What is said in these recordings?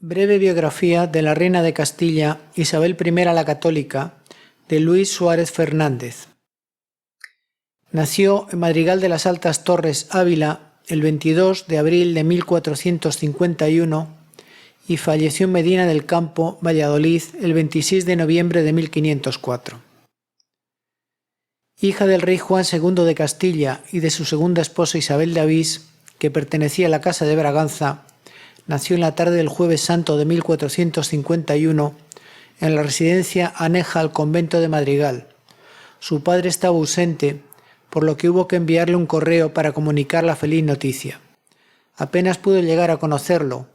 Breve biografía de la reina de Castilla, Isabel I la Católica, de Luis Suárez Fernández. Nació en Madrigal de las Altas Torres, Ávila, el 22 de abril de 1451 y falleció en Medina del Campo, Valladolid, el 26 de noviembre de 1504. Hija del rey Juan II de Castilla y de su segunda esposa Isabel de Avís, que pertenecía a la Casa de Braganza, nació en la tarde del Jueves Santo de 1451 en la residencia aneja al convento de Madrigal. Su padre estaba ausente, por lo que hubo que enviarle un correo para comunicar la feliz noticia. Apenas pudo llegar a conocerlo,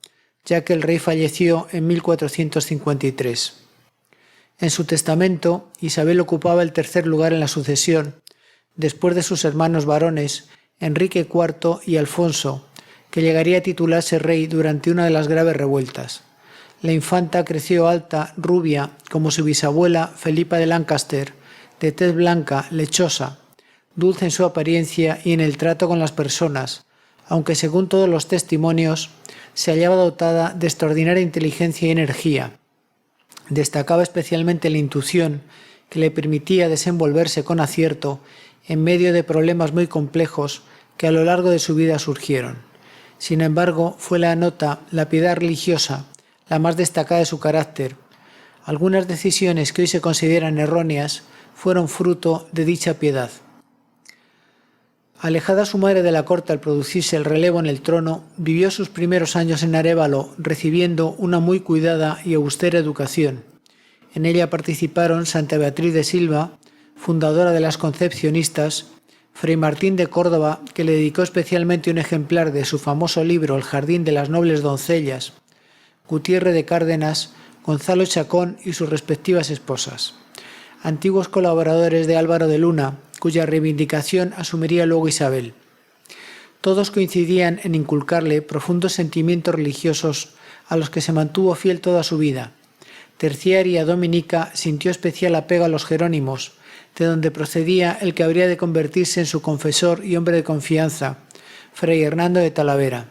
ya que el rey falleció en 1453. En su testamento, Isabel ocupaba el tercer lugar en la sucesión, después de sus hermanos varones, Enrique IV y Alfonso, que llegaría a titularse rey durante una de las graves revueltas. La infanta creció alta, rubia, como su bisabuela Felipa de Lancaster, de tez blanca, lechosa, dulce en su apariencia y en el trato con las personas, aunque según todos los testimonios se hallaba dotada de extraordinaria inteligencia y energía. Destacaba especialmente la intuición que le permitía desenvolverse con acierto en medio de problemas muy complejos que a lo largo de su vida surgieron. Sin embargo, fue la piedad religiosa, la más destacada de su carácter. Algunas decisiones que hoy se consideran erróneas fueron fruto de dicha piedad. Alejada su madre de la corte al producirse el relevo en el trono, vivió sus primeros años en Arévalo, recibiendo una muy cuidada y austera educación. En ella participaron Santa Beatriz de Silva, fundadora de las Concepcionistas, Fray Martín de Córdoba, que le dedicó especialmente un ejemplar de su famoso libro El jardín de las nobles doncellas, Gutiérrez de Cárdenas, Gonzalo Chacón y sus respectivas esposas, antiguos colaboradores de Álvaro de Luna, cuya reivindicación asumiría luego Isabel. Todos coincidían en inculcarle profundos sentimientos religiosos a los que se mantuvo fiel toda su vida. Terciaria dominica sintió especial apego a los jerónimos, de donde procedía el que habría de convertirse en su confesor y hombre de confianza, Fray Hernando de Talavera.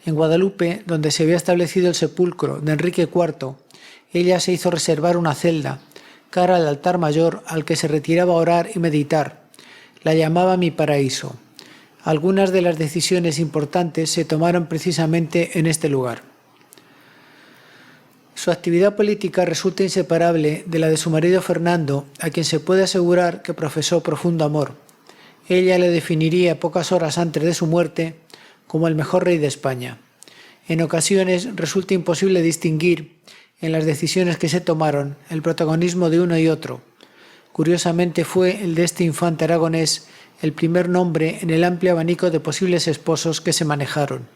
En Guadalupe, donde se había establecido el sepulcro de Enrique IV, ella se hizo reservar una celda, cara al altar mayor al que se retiraba a orar y meditar. La llamaba Mi Paraíso. Algunas de las decisiones importantes se tomaron precisamente en este lugar. Su actividad política resulta inseparable de la de su marido Fernando, a quien se puede asegurar que profesó profundo amor. Ella le definiría pocas horas antes de su muerte como el mejor rey de España. En ocasiones resulta imposible distinguir, en las decisiones que se tomaron, el protagonismo de uno y otro. Curiosamente fue el de este infante aragonés el primer nombre en el amplio abanico de posibles esposos que se manejaron,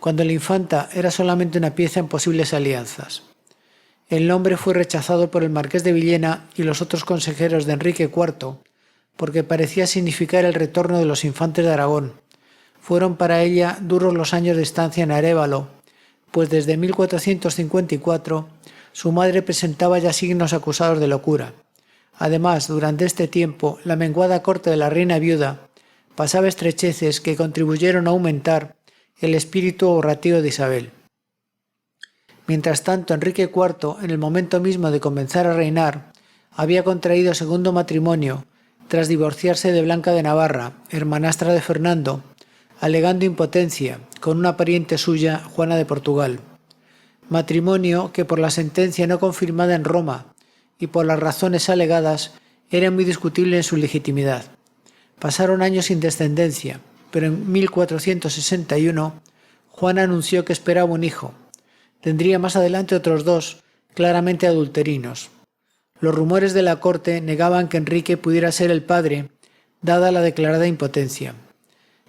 cuando la infanta era solamente una pieza en posibles alianzas. El nombre fue rechazado por el marqués de Villena y los otros consejeros de Enrique IV, porque parecía significar el retorno de los infantes de Aragón. Fueron para ella duros los años de estancia en Arévalo, pues desde 1454 su madre presentaba ya signos acusados de locura. Además, durante este tiempo, la menguada corte de la reina viuda pasaba estrecheces que contribuyeron a aumentar el espíritu ahorrativo de Isabel. Mientras tanto, Enrique IV, en el momento mismo de comenzar a reinar, había contraído segundo matrimonio tras divorciarse de Blanca de Navarra, hermanastra de Fernando, alegando impotencia, con una pariente suya, Juana de Portugal. Matrimonio que por la sentencia no confirmada en Roma y por las razones alegadas era muy discutible en su legitimidad. Pasaron años sin descendencia, pero en 1461 Juana anunció que esperaba un hijo. Tendría más adelante otros dos, claramente adulterinos. Los rumores de la corte negaban que Enrique pudiera ser el padre, dada la declarada impotencia.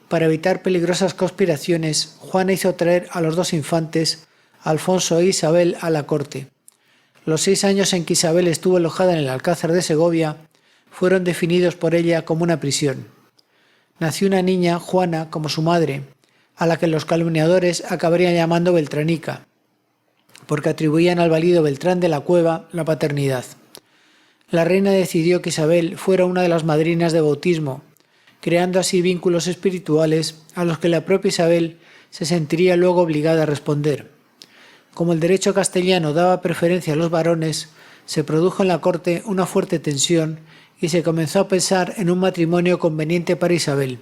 Para evitar peligrosas conspiraciones, Juana hizo traer a los dos infantes, Alfonso e Isabel, a la corte. Los 6 años en que Isabel estuvo alojada en el Alcázar de Segovia fueron definidos por ella como una prisión. Nació una niña, Juana, como su madre, a la que los calumniadores acabarían llamando Beltranica, porque atribuían al valido Beltrán de la Cueva la paternidad. La reina decidió que Isabel fuera una de las madrinas de bautismo, creando así vínculos espirituales a los que la propia Isabel se sentiría luego obligada a responder. Como el derecho castellano daba preferencia a los varones, se produjo en la corte una fuerte tensión y se comenzó a pensar en un matrimonio conveniente para Isabel.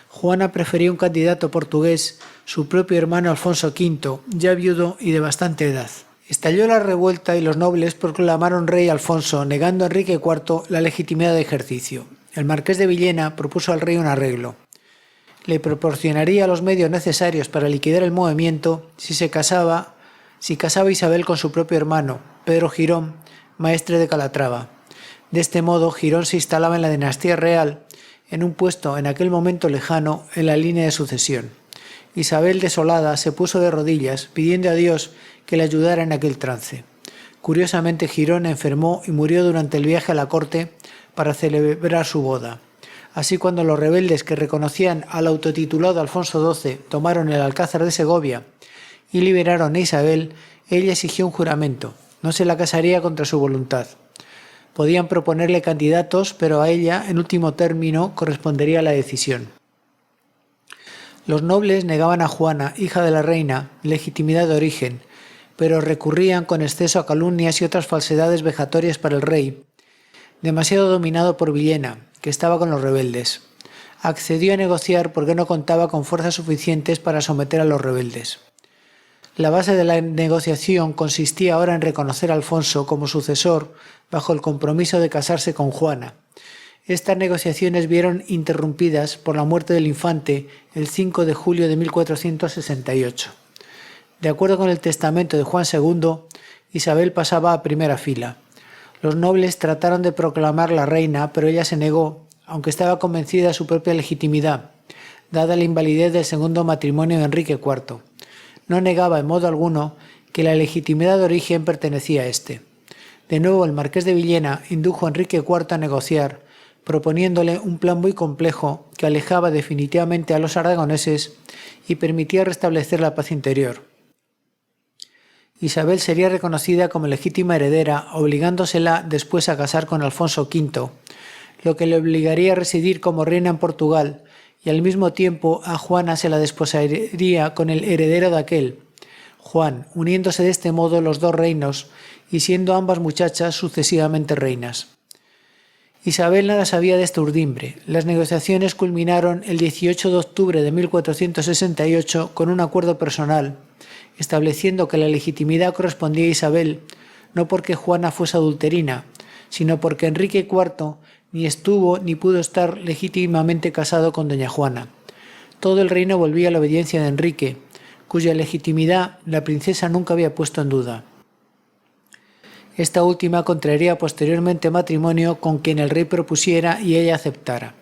Juana prefería un candidato portugués, su propio hermano Alfonso V, ya viudo y de bastante edad. Estalló la revuelta y los nobles proclamaron rey a Alfonso, negando a Enrique IV la legitimidad de ejercicio. El marqués de Villena propuso al rey un arreglo. Le proporcionaría los medios necesarios para liquidar el movimiento si casaba Isabel con su propio hermano, Pedro Girón, maestre de Calatrava. De este modo, Girón se instalaba en la dinastía real, en un puesto en aquel momento lejano en la línea de sucesión. Isabel, desolada, se puso de rodillas, pidiendo a Dios que le ayudara en aquel trance. Curiosamente, Girón enfermó y murió durante el viaje a la corte para celebrar su boda. Así, cuando los rebeldes que reconocían al autotitulado Alfonso XII tomaron el Alcázar de Segovia y liberaron a Isabel, ella exigió un juramento. No se la casaría contra su voluntad. Podían proponerle candidatos, pero a ella, en último término, correspondería la decisión. Los nobles negaban a Juana, hija de la reina, legitimidad de origen, pero recurrían con exceso a calumnias y otras falsedades vejatorias para el rey, demasiado dominado por Villena, que estaba con los rebeldes. Accedió a negociar porque no contaba con fuerzas suficientes para someter a los rebeldes. La base de la negociación consistía ahora en reconocer a Alfonso como sucesor bajo el compromiso de casarse con Juana. Estas negociaciones vieron interrumpidas por la muerte del infante el 5 de julio de 1468. De acuerdo con el testamento de Juan II, Isabel pasaba a primera fila. Los nobles trataron de proclamarla reina, pero ella se negó, aunque estaba convencida de su propia legitimidad, dada la invalidez del segundo matrimonio de Enrique IV. No negaba en modo alguno que la legitimidad de origen pertenecía a éste. De nuevo, el marqués de Villena indujo a Enrique IV a negociar, proponiéndole un plan muy complejo que alejaba definitivamente a los aragoneses y permitía restablecer la paz interior. Isabel sería reconocida como legítima heredera, obligándosela después a casar con Alfonso V, lo que le obligaría a residir como reina en Portugal, y al mismo tiempo a Juana se la desposaría con el heredero de aquel, Juan, uniéndose de este modo los dos reinos y siendo ambas muchachas sucesivamente reinas. Isabel nada sabía de este urdimbre. Las negociaciones culminaron el 18 de octubre de 1468 con un acuerdo personal, estableciendo que la legitimidad correspondía a Isabel, no porque Juana fuese adulterina, sino porque Enrique IV ni estuvo ni pudo estar legítimamente casado con doña Juana. Todo el reino volvía a la obediencia de Enrique, cuya legitimidad la princesa nunca había puesto en duda. Esta última contraería posteriormente matrimonio con quien el rey propusiera y ella aceptara.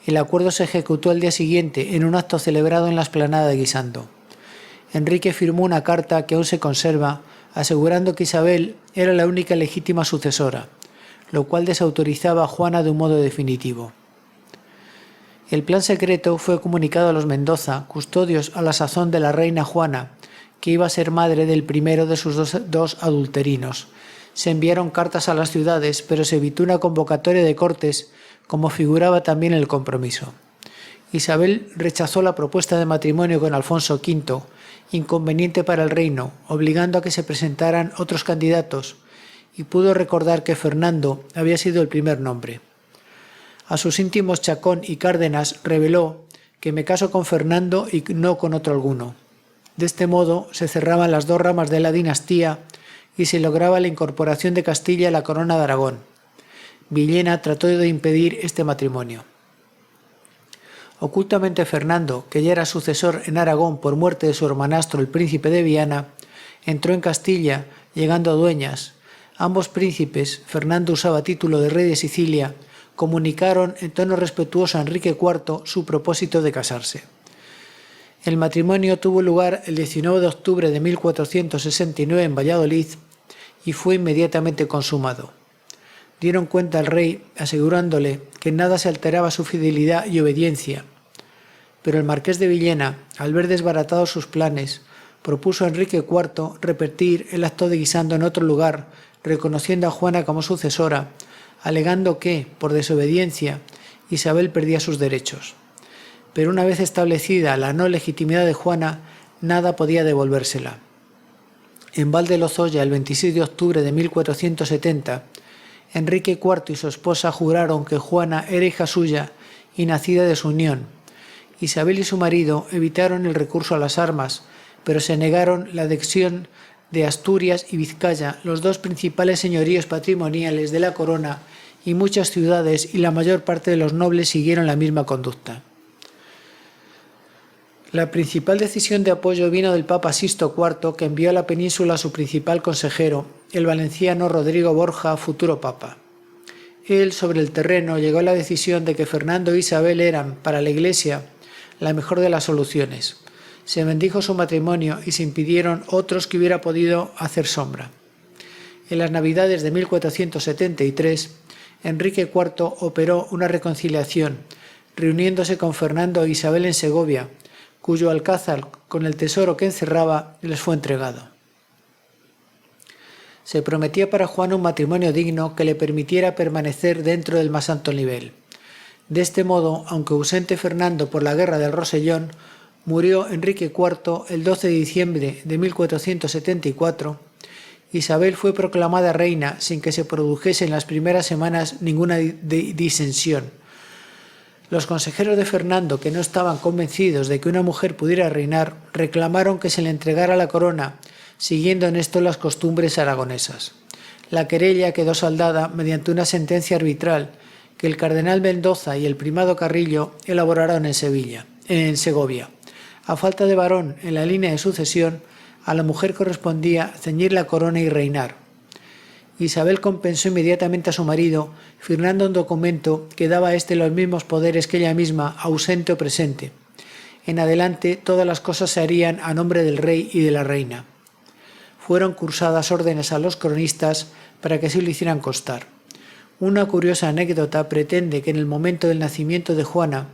El acuerdo se ejecutó al día siguiente en un acto celebrado en la explanada de Guisando. Enrique firmó una carta que aún se conserva, asegurando que Isabel era la única legítima sucesora, lo cual desautorizaba a Juana de un modo definitivo. El plan secreto fue comunicado a los Mendoza, custodios a la sazón de la reina Juana, que iba a ser madre del primero de sus dos adulterinos. Se enviaron cartas a las ciudades, pero se evitó una convocatoria de cortes, como figuraba también el compromiso. Isabel rechazó la propuesta de matrimonio con Alfonso V, inconveniente para el reino, obligando a que se presentaran otros candidatos, y pudo recordar que Fernando había sido el primer nombre. A sus íntimos Chacón y Cárdenas reveló que me caso con Fernando y no con otro alguno. De este modo se cerraban las dos ramas de la dinastía y se lograba la incorporación de Castilla a la corona de Aragón. Villena trató de impedir este matrimonio. Ocultamente Fernando, que ya era sucesor en Aragón por muerte de su hermanastro el príncipe de Viana, entró en Castilla, llegando a dueñas. Ambos príncipes, Fernando usaba título de rey de Sicilia, comunicaron en tono respetuoso a Enrique IV su propósito de casarse. El matrimonio tuvo lugar el 19 de octubre de 1469 en Valladolid y fue inmediatamente consumado. Dieron cuenta al rey asegurándole que en nada se alteraba su fidelidad y obediencia, pero el marqués de Villena, al ver desbaratados sus planes, propuso a Enrique IV repetir el acto de Guisando en otro lugar, reconociendo a Juana como sucesora, alegando que, por desobediencia, Isabel perdía sus derechos. Pero una vez establecida la no legitimidad de Juana, nada podía devolvérsela. En Valdelozoya, el 26 de octubre de 1470, Enrique IV y su esposa juraron que Juana era hija suya y nacida de su unión. Isabel y su marido evitaron el recurso a las armas, pero se negaron la adhesión de Asturias y Vizcaya, los dos principales señoríos patrimoniales de la corona, y muchas ciudades y la mayor parte de los nobles siguieron la misma conducta. La principal decisión de apoyo vino del Papa Sixto IV, que envió a la península a su principal consejero, el valenciano Rodrigo Borja, futuro papa. Él, sobre el terreno, llegó a la decisión de que Fernando e Isabel eran, para la Iglesia, la mejor de las soluciones. Se bendijo su matrimonio y se impidieron otros que hubiera podido hacer sombra. En las Navidades de 1473, Enrique IV operó una reconciliación, reuniéndose con Fernando e Isabel en Segovia, cuyo alcázar, con el tesoro que encerraba, les fue entregado. Se prometía para Juana un matrimonio digno que le permitiera permanecer dentro del más alto nivel. De este modo, aunque ausente Fernando por la guerra del Rosellón, murió Enrique IV el 12 de diciembre de 1474. Isabel fue proclamada reina sin que se produjese en las primeras semanas ninguna disensión. Los consejeros de Fernando, que no estaban convencidos de que una mujer pudiera reinar, reclamaron que se le entregara la corona, siguiendo en esto las costumbres aragonesas. La querella quedó saldada mediante una sentencia arbitral que el cardenal Mendoza y el primado Carrillo elaboraron en Segovia. A falta de varón en la línea de sucesión, a la mujer correspondía ceñir la corona y reinar. Isabel compensó inmediatamente a su marido, firmando un documento que daba a éste los mismos poderes que ella misma, ausente o presente. En adelante, todas las cosas se harían a nombre del rey y de la reina. Fueron cursadas órdenes a los cronistas para que se lo hicieran constar. Una curiosa anécdota pretende que en el momento del nacimiento de Juana,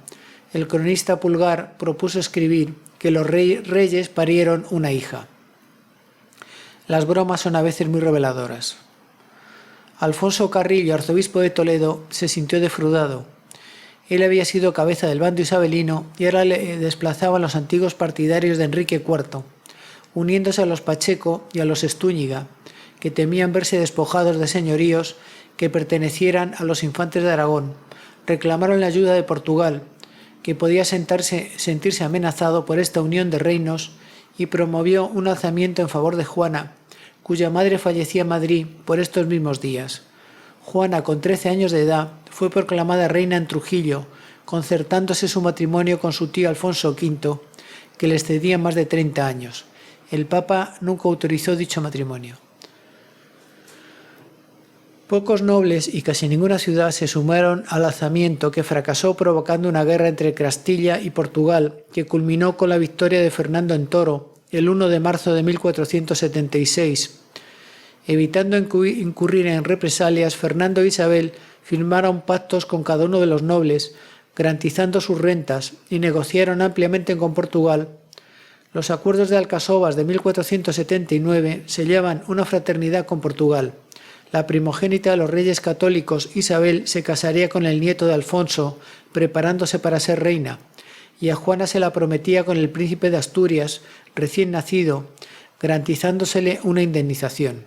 el cronista Pulgar propuso escribir que los reyes parieron una hija. Las bromas son a veces muy reveladoras. Alfonso Carrillo, arzobispo de Toledo, se sintió defraudado. Él había sido cabeza del bando isabelino y ahora le desplazaban los antiguos partidarios de Enrique IV, uniéndose a los Pacheco y a los Estúñiga, que temían verse despojados de señoríos que pertenecieran a los infantes de Aragón. Reclamaron la ayuda de Portugal, que podía sentirse amenazado por esta unión de reinos, y promovió un alzamiento en favor de Juana, cuya madre fallecía en Madrid por estos mismos días. Juana, con 13 años de edad, fue proclamada reina en Trujillo, concertándose su matrimonio con su tío Alfonso V, que le excedía más de 30 años. El Papa nunca autorizó dicho matrimonio. Pocos nobles y casi ninguna ciudad se sumaron al alzamiento, que fracasó provocando una guerra entre Castilla y Portugal, que culminó con la victoria de Fernando en Toro el 1 de marzo de 1476. Evitando incurrir en represalias, Fernando e Isabel firmaron pactos con cada uno de los nobles, garantizando sus rentas, y negociaron ampliamente con Portugal. Los acuerdos de Alcasovas de 1479 sellaban una fraternidad con Portugal. La primogénita de los reyes católicos, Isabel, se casaría con el nieto de Alfonso, preparándose para ser reina, y a Juana se la prometía con el príncipe de Asturias, recién nacido, garantizándosele una indemnización.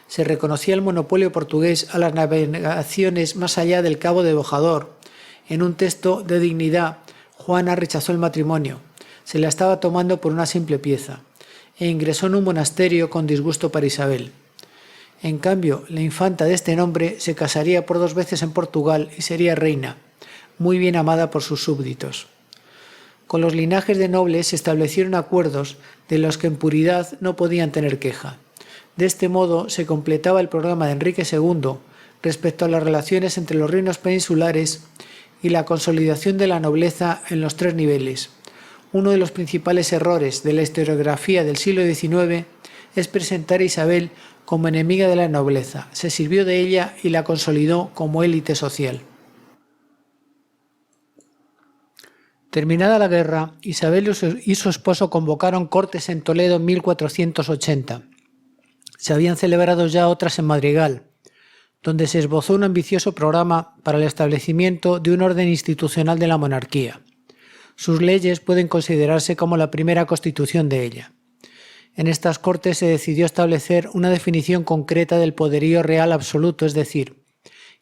Se reconocía el monopolio portugués a las navegaciones más allá del Cabo de Bojador. En un texto de dignidad, Juana rechazó el matrimonio. Se la estaba tomando por una simple pieza, e ingresó en un monasterio con disgusto para Isabel. En cambio, la infanta de este nombre se casaría por 2 veces en Portugal y sería reina, muy bien amada por sus súbditos. Con los linajes de nobles se establecieron acuerdos de los que en puridad no podían tener queja. De este modo se completaba el programa de Enrique II respecto a las relaciones entre los reinos peninsulares y la consolidación de la nobleza en los 3 niveles. Uno de los principales errores de la historiografía del siglo XIX es presentar a Isabel como enemiga de la nobleza. Se sirvió de ella y la consolidó como élite social. Terminada la guerra, Isabel y su esposo convocaron cortes en Toledo en 1480. Se habían celebrado ya otras en Madrigal, donde se esbozó un ambicioso programa para el establecimiento de un orden institucional de la monarquía. Sus leyes pueden considerarse como la primera constitución de ella. En estas Cortes se decidió establecer una definición concreta del poderío real absoluto, es decir,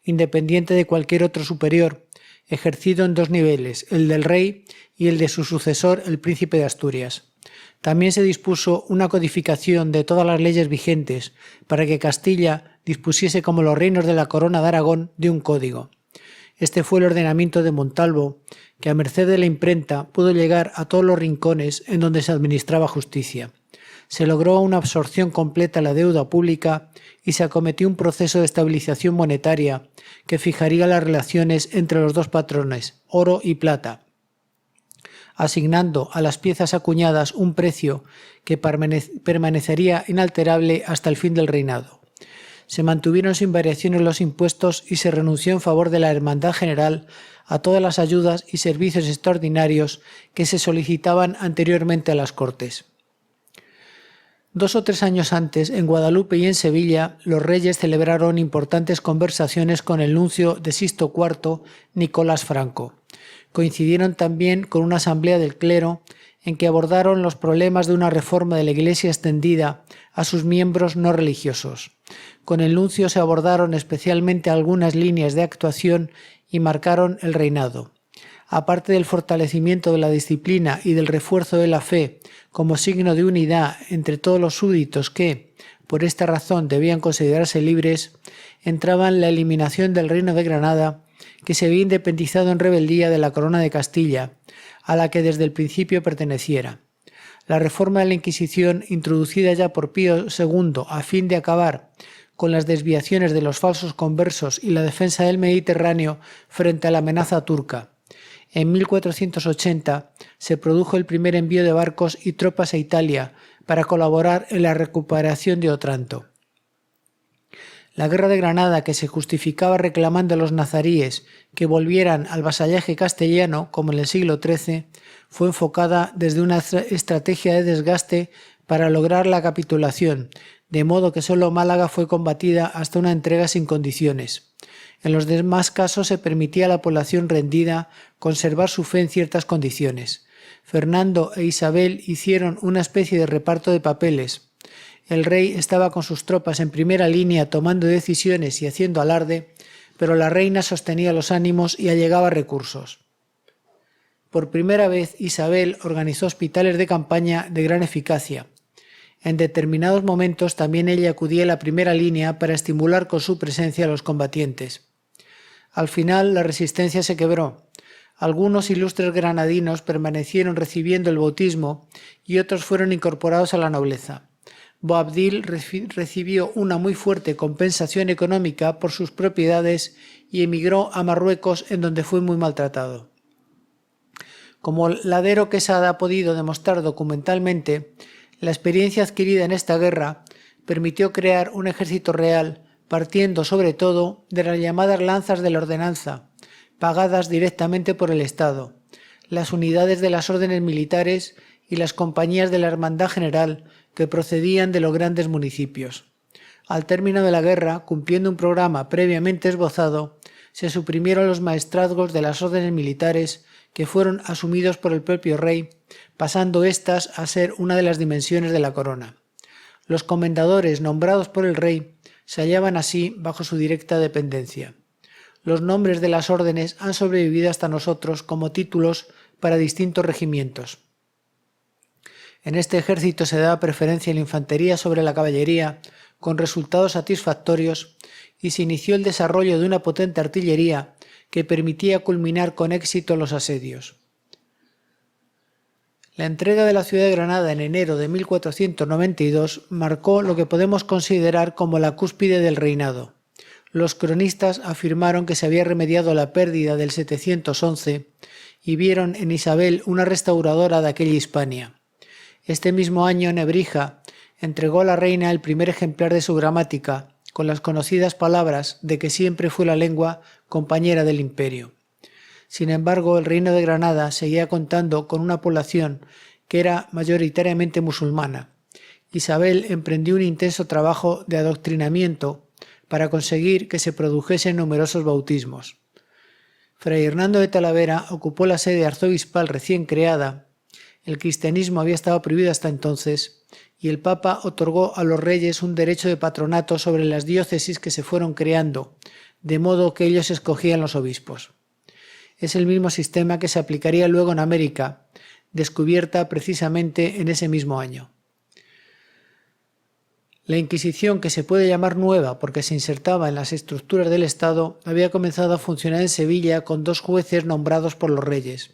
independiente de cualquier otro superior, ejercido en dos niveles, el del rey y el de su sucesor, el príncipe de Asturias. También se dispuso una codificación de todas las leyes vigentes para que Castilla dispusiese como los reinos de la Corona de Aragón de un código. Este fue el ordenamiento de Montalvo, que a merced de la imprenta pudo llegar a todos los rincones en donde se administraba justicia. Se logró una absorción completa de la deuda pública y se acometió un proceso de estabilización monetaria que fijaría las relaciones entre los dos patrones, oro y plata, asignando a las piezas acuñadas un precio que permanecería inalterable hasta el fin del reinado. Se mantuvieron sin variaciones los impuestos y se renunció en favor de la Hermandad General a todas las ayudas y servicios extraordinarios que se solicitaban anteriormente a las Cortes. 2 o 3 años antes, en Guadalupe y en Sevilla, los reyes celebraron importantes conversaciones con el nuncio de Sixto IV, Nicolás Franco. Coincidieron también con una asamblea del clero en que abordaron los problemas de una reforma de la Iglesia extendida a sus miembros no religiosos. Con el nuncio se abordaron especialmente algunas líneas de actuación y marcaron el reinado. Aparte del fortalecimiento de la disciplina y del refuerzo de la fe como signo de unidad entre todos los súbditos que, por esta razón, debían considerarse libres, entraban la eliminación del Reino de Granada, que se había independizado en rebeldía de la Corona de Castilla, a la que desde el principio perteneciera. La reforma de la Inquisición, introducida ya por Pío II a fin de acabar con las desviaciones de los falsos conversos y la defensa del Mediterráneo frente a la amenaza turca. En 1480 se produjo el primer envío de barcos y tropas a Italia para colaborar en la recuperación de Otranto. La guerra de Granada, que se justificaba reclamando a los nazaríes que volvieran al vasallaje castellano, como en el siglo XIII, fue enfocada desde una estrategia de desgaste para lograr la capitulación, de modo que solo Málaga fue combatida hasta una entrega sin condiciones. En los demás casos se permitía a la población rendida conservar su fe en ciertas condiciones. Fernando e Isabel hicieron una especie de reparto de papeles. El rey estaba con sus tropas en primera línea tomando decisiones y haciendo alarde, pero la reina sostenía los ánimos y allegaba recursos. Por primera vez Isabel organizó hospitales de campaña de gran eficacia. En determinados momentos también ella acudía a la primera línea para estimular con su presencia a los combatientes. Al final la resistencia se quebró. Algunos ilustres granadinos permanecieron recibiendo el bautismo y otros fueron incorporados a la nobleza. Boabdil recibió una muy fuerte compensación económica por sus propiedades y emigró a Marruecos, en donde fue muy maltratado. Como Ladero Quesada ha podido demostrar documentalmente, la experiencia adquirida en esta guerra permitió crear un ejército real, partiendo sobre todo de las llamadas lanzas de la ordenanza, pagadas directamente por el Estado, las unidades de las órdenes militares y las compañías de la Hermandad General que procedían de los grandes municipios. Al término de la guerra, cumpliendo un programa previamente esbozado, se suprimieron los maestrazgos de las órdenes militares que fueron asumidos por el propio rey, pasando éstas a ser una de las dimensiones de la corona. Los comendadores nombrados por el rey se hallaban así bajo su directa dependencia. Los nombres de las órdenes han sobrevivido hasta nosotros como títulos para distintos regimientos. En este ejército se daba preferencia a la infantería sobre la caballería, con resultados satisfactorios, y se inició el desarrollo de una potente artillería que permitía culminar con éxito los asedios. La entrega de la ciudad de Granada en enero de 1492 marcó lo que podemos considerar como la cúspide del reinado. Los cronistas afirmaron que se había remediado la pérdida del 711 y vieron en Isabel una restauradora de aquella Hispania. Este mismo año, Nebrija entregó a la reina el primer ejemplar de su gramática, con las conocidas palabras de que siempre fue la lengua compañera del imperio. Sin embargo, el Reino de Granada seguía contando con una población que era mayoritariamente musulmana. Isabel emprendió un intenso trabajo de adoctrinamiento para conseguir que se produjesen numerosos bautismos. Fray Hernando de Talavera ocupó la sede arzobispal recién creada. El cristianismo había estado prohibido hasta entonces y el Papa otorgó a los reyes un derecho de patronato sobre las diócesis que se fueron creando, de modo que ellos escogían los obispos. Es el mismo sistema que se aplicaría luego en América, descubierta precisamente en ese mismo año. La Inquisición, que se puede llamar nueva porque se insertaba en las estructuras del Estado, había comenzado a funcionar en Sevilla con 2 jueces nombrados por los reyes,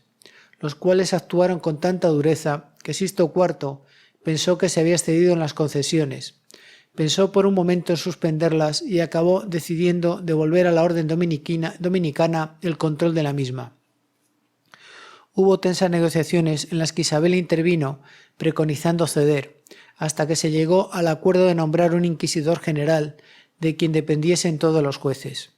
los cuales actuaron con tanta dureza que Sixto IV pensó que se había excedido en las concesiones. Pensó por un momento en suspenderlas y acabó decidiendo devolver a la orden dominicana el control de la misma. Hubo tensas negociaciones en las que Isabel intervino, preconizando ceder, hasta que se llegó al acuerdo de nombrar un inquisidor general, de quien dependiesen todos los jueces.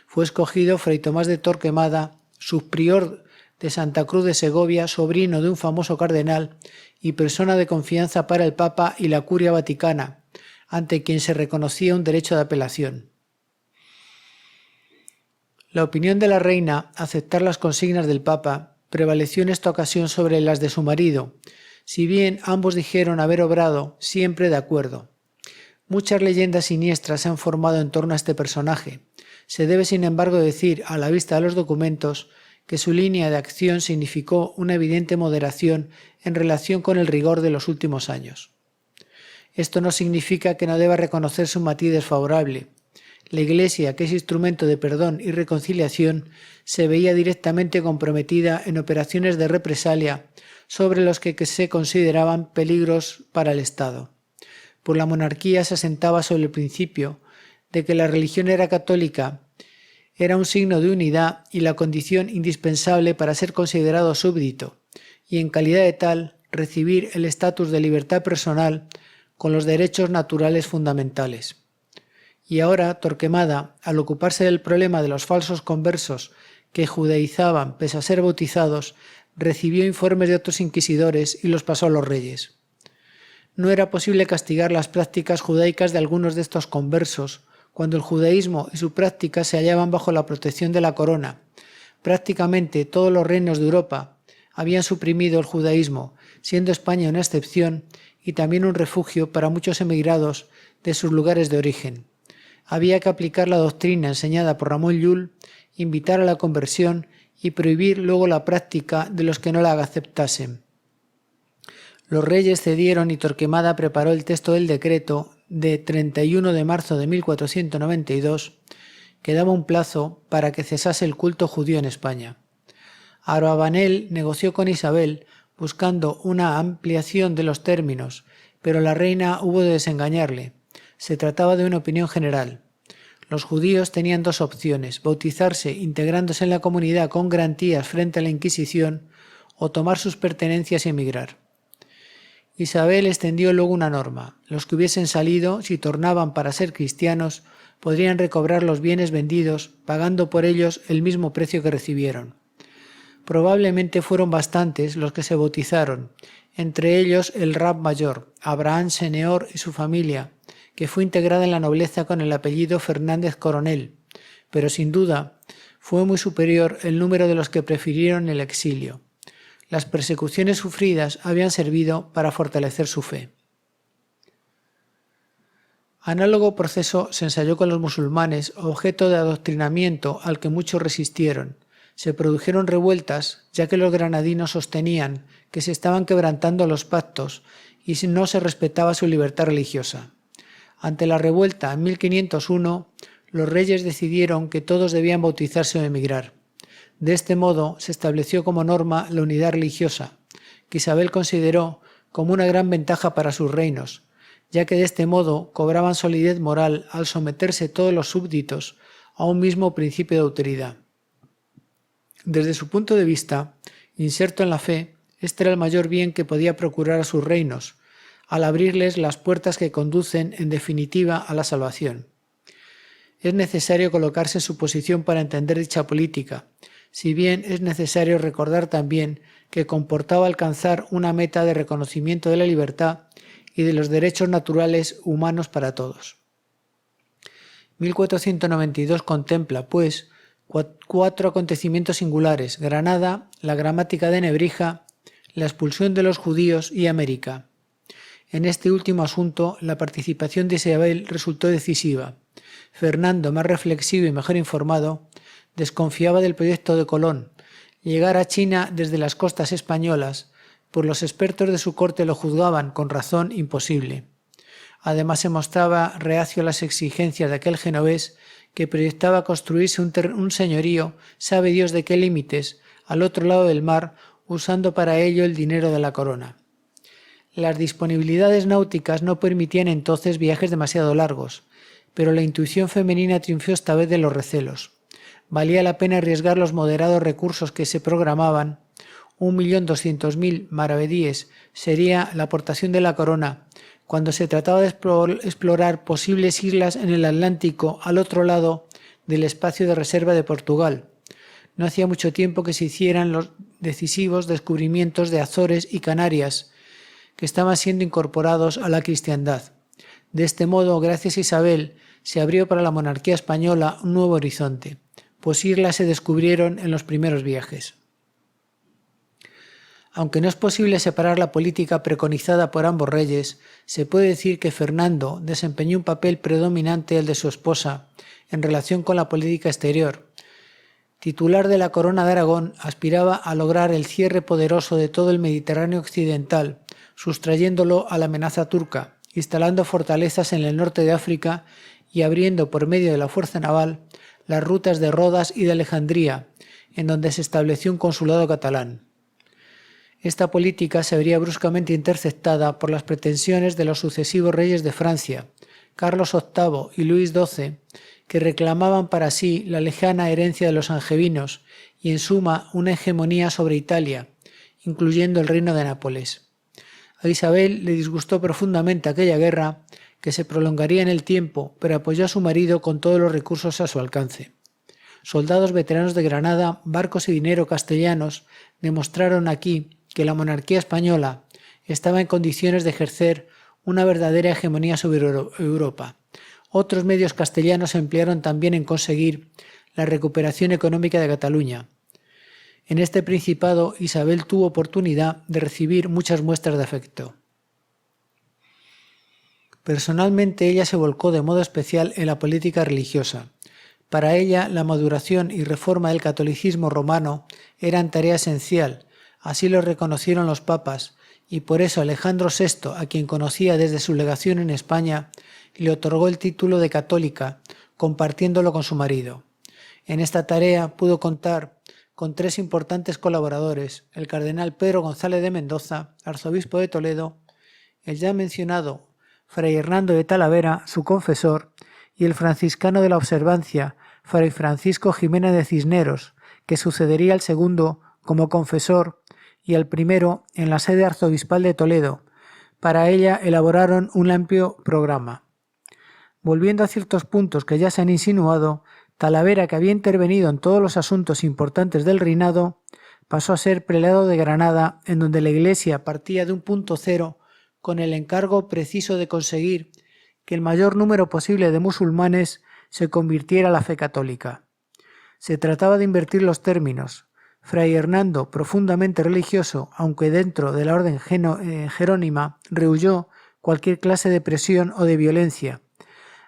Fue escogido Fray Tomás de Torquemada, subprior de Santa Cruz de Segovia, sobrino de un famoso cardenal y persona de confianza para el Papa y la Curia Vaticana, ante quien se reconocía un derecho de apelación. La opinión de la reina, aceptar las consignas del Papa, prevaleció en esta ocasión sobre las de su marido, si bien ambos dijeron haber obrado siempre de acuerdo. Muchas leyendas siniestras se han formado en torno a este personaje. Se debe, sin embargo, decir, a la vista de los documentos, que su línea de acción significó una evidente moderación en relación con el rigor de los últimos años. Esto no significa que no deba reconocerse un matiz desfavorable. La Iglesia, que es instrumento de perdón y reconciliación, se veía directamente comprometida en operaciones de represalia sobre los que se consideraban peligros para el Estado. Por la monarquía se asentaba sobre el principio de que la religión era católica, era un signo de unidad y la condición indispensable para ser considerado súbdito, y en calidad de tal, recibir el estatus de libertad personal con los derechos naturales fundamentales. Y ahora Torquemada, al ocuparse del problema de los falsos conversos que judaizaban pese a ser bautizados, recibió informes de otros inquisidores y los pasó a los reyes. No era posible castigar las prácticas judaicas de algunos de estos conversos, cuando el judaísmo y su práctica se hallaban bajo la protección de la corona. Prácticamente todos los reinos de Europa habían suprimido el judaísmo, siendo España una excepción y también un refugio para muchos emigrados de sus lugares de origen. Había que aplicar la doctrina enseñada por Ramón Llull, invitar a la conversión y prohibir luego la práctica de los que no la aceptasen. Los reyes cedieron y Torquemada preparó el texto del decreto de 31 de marzo de 1492, que daba un plazo para que cesase el culto judío en España. Abravanel negoció con Isabel buscando una ampliación de los términos, pero la reina hubo de desengañarle. Se trataba de una opinión general. Los judíos tenían 2 opciones: bautizarse integrándose en la comunidad con garantías frente a la Inquisición o tomar sus pertenencias y emigrar. Isabel extendió luego una norma: los que hubiesen salido, si tornaban para ser cristianos, podrían recobrar los bienes vendidos, pagando por ellos el mismo precio que recibieron. Probablemente fueron bastantes los que se bautizaron, entre ellos el rab mayor, Abraham Seneor y su familia, que fue integrada en la nobleza con el apellido Fernández Coronel, pero sin duda fue muy superior el número de los que prefirieron el exilio. Las persecuciones sufridas habían servido para fortalecer su fe. Análogo proceso se ensayó con los musulmanes, objeto de adoctrinamiento al que muchos resistieron. Se produjeron revueltas, ya que los granadinos sostenían que se estaban quebrantando los pactos y no se respetaba su libertad religiosa. Ante la revuelta en 1501, los reyes decidieron que todos debían bautizarse o emigrar. De este modo se estableció como norma la unidad religiosa, que Isabel consideró como una gran ventaja para sus reinos, ya que de este modo cobraban solidez moral al someterse todos los súbditos a un mismo principio de autoridad. Desde su punto de vista, inserto en la fe, este era el mayor bien que podía procurar a sus reinos, al abrirles las puertas que conducen, en definitiva, a la salvación. Es necesario colocarse en su posición para entender dicha política, si bien es necesario recordar también que comportaba alcanzar una meta de reconocimiento de la libertad y de los derechos naturales humanos para todos. 1492 contempla, pues, 4 acontecimientos singulares: Granada, la gramática de Nebrija, la expulsión de los judíos y América. En este último asunto, la participación de Isabel resultó decisiva. Fernando, más reflexivo y mejor informado, desconfiaba del proyecto de Colón. Llegar a China desde las costas españolas, pues los expertos de su corte lo juzgaban, con razón, imposible. Además, se mostraba reacio a las exigencias de aquel genovés que proyectaba construirse un señorío, sabe Dios de qué límites, al otro lado del mar, usando para ello el dinero de la corona. Las disponibilidades náuticas no permitían entonces viajes demasiado largos, pero la intuición femenina triunfó esta vez de los recelos. Valía la pena arriesgar los moderados recursos que se programaban. 1.200.000 maravedíes sería la aportación de la corona cuando se trataba de explorar posibles islas en el Atlántico al otro lado del espacio de reserva de Portugal. No hacía mucho tiempo que se hicieran los decisivos descubrimientos de Azores y Canarias, que estaban siendo incorporados a la cristiandad. De este modo, gracias a Isabel, se abrió para la monarquía española un nuevo horizonte, pues islas se descubrieron en los primeros viajes. Aunque no es posible separar la política preconizada por ambos reyes, se puede decir que Fernando desempeñó un papel predominante al de su esposa en relación con la política exterior. Titular de la Corona de Aragón, aspiraba a lograr el cierre poderoso de todo el Mediterráneo occidental, sustrayéndolo a la amenaza turca, instalando fortalezas en el norte de África y abriendo por medio de la fuerza naval las rutas de Rodas y de Alejandría, en donde se estableció un consulado catalán. Esta política se vería bruscamente interceptada por las pretensiones de los sucesivos reyes de Francia, Carlos VIII y Luis XII, que reclamaban para sí la lejana herencia de los angevinos y, en suma, una hegemonía sobre Italia, incluyendo el reino de Nápoles. A Isabel le disgustó profundamente aquella guerra, que se prolongaría en el tiempo, pero apoyó a su marido con todos los recursos a su alcance. Soldados veteranos de Granada, barcos y dinero castellanos demostraron aquí que la monarquía española estaba en condiciones de ejercer una verdadera hegemonía sobre Europa. Otros medios castellanos se emplearon también en conseguir la recuperación económica de Cataluña. En este principado, Isabel tuvo oportunidad de recibir muchas muestras de afecto. Personalmente, ella se volcó de modo especial en la política religiosa. Para ella, la maduración y reforma del catolicismo romano eran tarea esencial, así lo reconocieron los papas, y por eso Alejandro VI, a quien conocía desde su legación en España, le otorgó el título de católica, compartiéndolo con su marido. En esta tarea pudo contar con tres importantes colaboradores: el cardenal Pedro González de Mendoza, arzobispo de Toledo, el ya mencionado Fray Hernando de Talavera, su confesor, y el franciscano de la Observancia, Fray Francisco Jiménez de Cisneros, que sucedería al segundo como confesor y al primero en la sede arzobispal de Toledo. Para ella elaboraron un amplio programa. Volviendo a ciertos puntos que ya se han insinuado, Talavera, que había intervenido en todos los asuntos importantes del reinado, pasó a ser prelado de Granada, en donde la Iglesia partía de un punto cero con el encargo preciso de conseguir que el mayor número posible de musulmanes se convirtiera a la fe católica. Se trataba de invertir los términos. Fray Hernando, profundamente religioso, aunque dentro de la orden jerónima, rehuyó cualquier clase de presión o de violencia.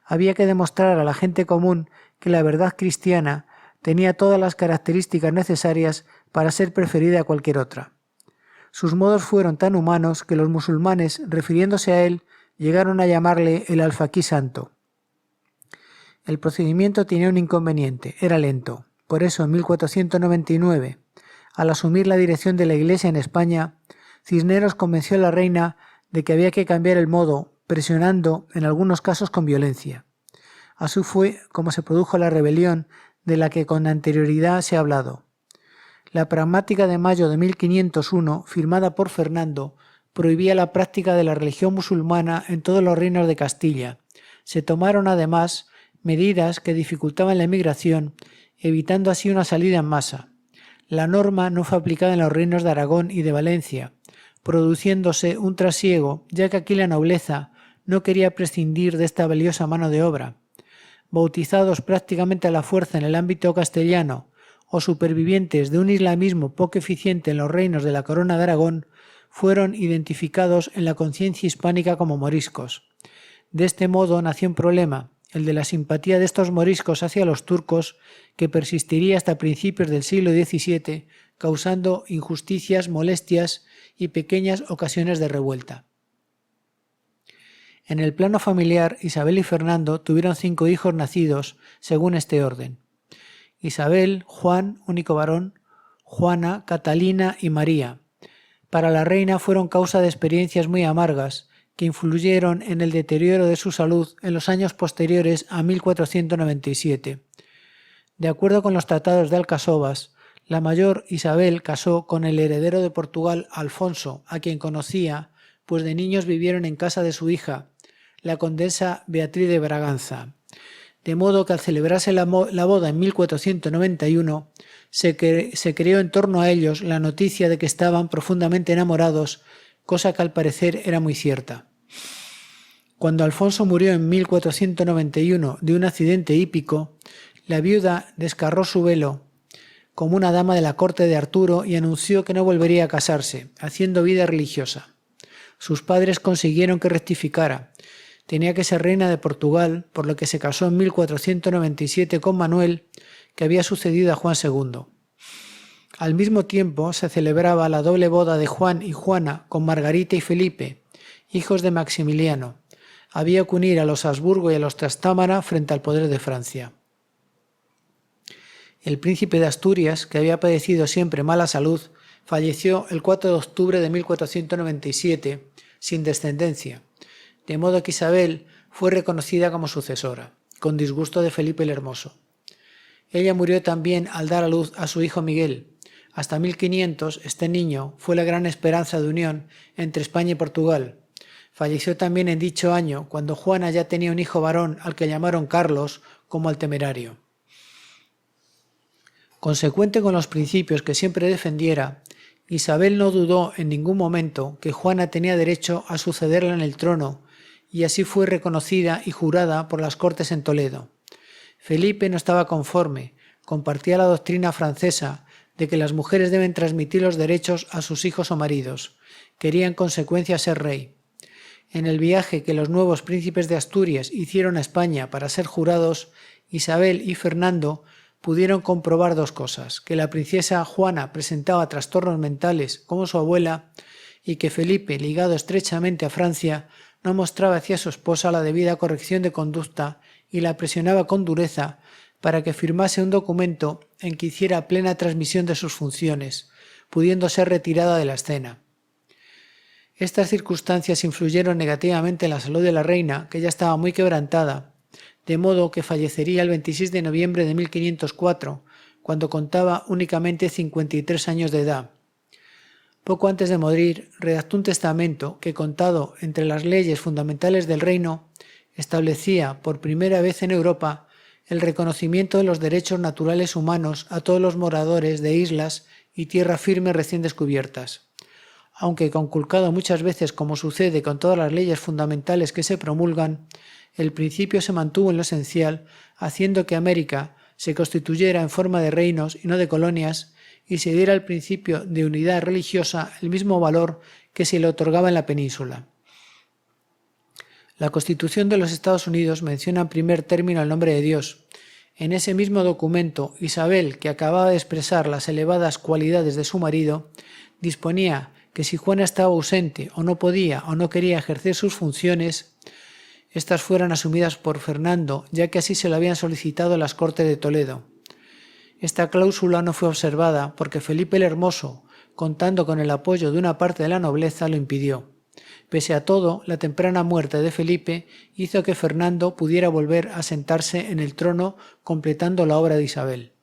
Había que demostrar a la gente común que la verdad cristiana tenía todas las características necesarias para ser preferida a cualquier otra. Sus modos fueron tan humanos que los musulmanes, refiriéndose a él, llegaron a llamarle el alfaquí santo. El procedimiento tenía un inconveniente: era lento. Por eso, en 1499, al asumir la dirección de la Iglesia en España, Cisneros convenció a la reina de que había que cambiar el modo, presionando, en algunos casos con violencia. Así fue como se produjo la rebelión de la que con anterioridad se ha hablado. La pragmática de mayo de 1501, firmada por Fernando, prohibía la práctica de la religión musulmana en todos los reinos de Castilla. Se tomaron además medidas que dificultaban la emigración, evitando así una salida en masa. La norma no fue aplicada en los reinos de Aragón y de Valencia, produciéndose un trasiego, ya que aquí la nobleza no quería prescindir de esta valiosa mano de obra. Bautizados prácticamente a la fuerza en el ámbito castellano o supervivientes de un islamismo poco eficiente en los reinos de la Corona de Aragón, fueron identificados en la conciencia hispánica como moriscos. De este modo nació un problema, el de la simpatía de estos moriscos hacia los turcos, que persistiría hasta principios del siglo XVII, causando injusticias, molestias y pequeñas ocasiones de revuelta. En el plano familiar, Isabel y Fernando tuvieron 5 hijos nacidos según este orden: Isabel, Juan, único varón, Juana, Catalina y María. Para la reina fueron causa de experiencias muy amargas, que influyeron en el deterioro de su salud en los años posteriores a 1497. De acuerdo con los tratados de Alcasovas, la mayor Isabel casó con el heredero de Portugal, Alfonso, a quien conocía, pues de niños vivieron en casa de su hija, la condesa Beatriz de Braganza. De modo que al celebrarse la boda en 1491, se creó en torno a ellos la noticia de que estaban profundamente enamorados, cosa que al parecer era muy cierta. Cuando Alfonso murió en 1491 de un accidente hípico, la viuda descarró su velo como una dama de la corte de Arturo y anunció que no volvería a casarse, haciendo vida religiosa. Sus padres consiguieron que rectificara. Tenía que ser reina de Portugal, por lo que se casó en 1497 con Manuel, que había sucedido a Juan II. Al mismo tiempo se celebraba la doble boda de Juan y Juana con Margarita y Felipe, hijos de Maximiliano. Había que unir a los Habsburgo y a los Trastámara frente al poder de Francia. El príncipe de Asturias, que había padecido siempre mala salud, falleció el 4 de octubre de 1497, sin descendencia, de modo que Isabel fue reconocida como sucesora, con disgusto de Felipe el Hermoso. Ella murió también al dar a luz a su hijo Miguel. Hasta 1500, este niño fue la gran esperanza de unión entre España y Portugal. Falleció también en dicho año, cuando Juana ya tenía un hijo varón al que llamaron Carlos, como al temerario. Consecuente con los principios que siempre defendiera, Isabel no dudó en ningún momento que Juana tenía derecho a sucederla en el trono, y así fue reconocida y jurada por las Cortes en Toledo. Felipe no estaba conforme, compartía la doctrina francesa de que las mujeres deben transmitir los derechos a sus hijos o maridos. Quería en consecuencia ser rey. En el viaje que los nuevos príncipes de Asturias hicieron a España para ser jurados, Isabel y Fernando pudieron comprobar 2 cosas: que la princesa Juana presentaba trastornos mentales como su abuela y que Felipe, ligado estrechamente a Francia, no mostraba hacia su esposa la debida corrección de conducta y la presionaba con dureza para que firmase un documento en que hiciera plena transmisión de sus funciones, pudiendo ser retirada de la escena. Estas circunstancias influyeron negativamente en la salud de la reina, que ya estaba muy quebrantada, de modo que fallecería el 26 de noviembre de 1504, cuando contaba únicamente 53 años de edad. Poco antes de morir, redactó un testamento que, contado entre las leyes fundamentales del reino, establecía por primera vez en Europa el reconocimiento de los derechos naturales humanos a todos los moradores de islas y tierra firme recién descubiertas. Aunque conculcado muchas veces, como sucede con todas las leyes fundamentales que se promulgan, el principio se mantuvo en lo esencial, haciendo que América se constituyera en forma de reinos y no de colonias, y se diera al principio de unidad religiosa el mismo valor que se le otorgaba en la península. La Constitución de los Estados Unidos menciona en primer término el nombre de Dios. En ese mismo documento, Isabel, que acababa de expresar las elevadas cualidades de su marido, disponía que si Juana estaba ausente o no podía o no quería ejercer sus funciones, estas fueran asumidas por Fernando, ya que así se lo habían solicitado las Cortes de Toledo. Esta cláusula no fue observada porque Felipe el Hermoso, contando con el apoyo de una parte de la nobleza, lo impidió. Pese a todo, la temprana muerte de Felipe hizo que Fernando pudiera volver a sentarse en el trono, completando la obra de Isabel.